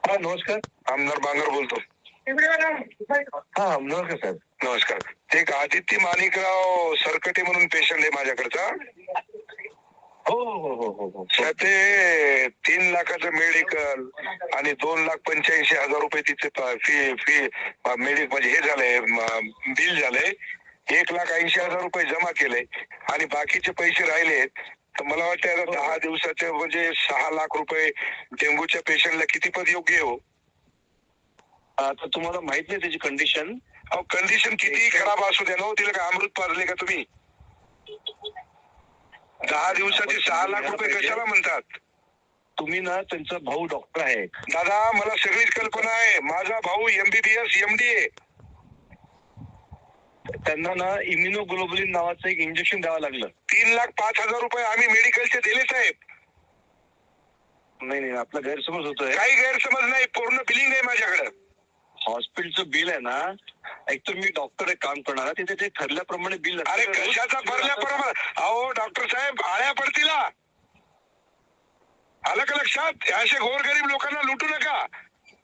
हा नमस्कार. आमदार बांगर बोलतो. हा नमस्कार साहेब. नमस्कार. एक आदित्य माणिकराव सरकटे म्हणून पेशंट आहे माझ्याकडचा. हो हो हो हो हो. ते 3 लाखाचं मेडिकल आणि 2,85,000 रुपये तिचे फी फी मेडिकल म्हणजे हे झालंय, बिल झालंय. 1,80,000 रुपये जमा केले आणि बाकीचे पैसे राहिलेत. तर मला वाटतं आता 10 दिवसाचे म्हणजे 6 लाख रुपये डेंग्यूच्या पेशंटला किती पद योग्य हो? आता तुम्हाला माहित नाही त्याची कंडिशन. अहो कंडिशन कितीही खराब असू द्या ना, तिला काय अमृत पाजले का तुम्ही? 10 दिवसाचे 6 लाख रुपये कशाला म्हणतात? तुम्ही ना त्यांचा भाऊ डॉक्टर आहे. दादा मला सगळीच कल्पना आहे. माझा भाऊ MBBS MD आहे. त्यांना ना इम्युनोग्लोबुलिन नावाचं एक इंजेक्शन द्यावं लागलं. 3,05,000 रुपये आम्ही मेडिकलचे दिले साहेब. नाही नाही, आपला गैरसमज होतोय. काही गैरसमज नाही, पूर्ण बिलिंग आहे माझ्याकडे. हॉस्पिटलचं बिल आहे ना, एकतर मी डॉक्टर एक काम करणार, तिथे ते ठरल्याप्रमाणे बिल. अरे कशाचा भरल्याप्रमाणे? अहो डॉक्टर साहेब आळ्या पडतील. आलं का लक्षात? असे गोरगरीब लोकांना लुटू नका.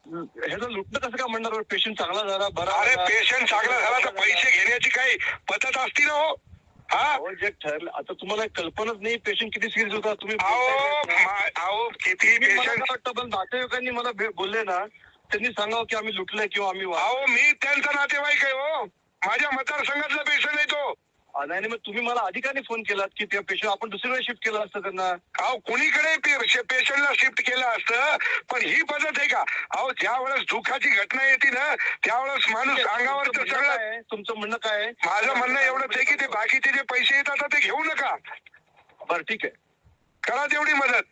ह्याचं लुटणं कसं का म्हणणार? पेशंट चांगला झाला बरा. अरे पेशंट चांगला झाला तर पैसे घेण्याची काही पद्धत असती ना हो. हा जे ठरलं, आता तुम्हाला कल्पनाच नाही पेशंट किती सिरियस होता. तुम्ही अहो किती पेशंट वाटतं, नातेवाईकांनी मला बोलले ना, त्यांनी सांगावं की आम्ही लुटलंय किंवा आम्ही. अहो मी त्यांचा नातेवाईक आहे हो. माझ्या मतदारसंघातला पेशंट आहे तो. नाही मग तुम्ही मला अधिकाने फोन केलात की त्या पेशंट आपण दुसरीकडे शिफ्ट केलं असतं त्यांना. अहो कुणीकडे पेशंटला शिफ्ट केलं असतं, पण ही पद्धत आहे का? अहो ज्या वेळेस दुःखाची घटना येते ना, त्यावेळेस माणूस अंगावर सगळं. तुमचं म्हणणं काय? माझं म्हणणं एवढंच आहे की ते बाकीचे जे पैसे येतात ते घेऊ नका. बरं ठीक आहे, करा तेवढी मदत.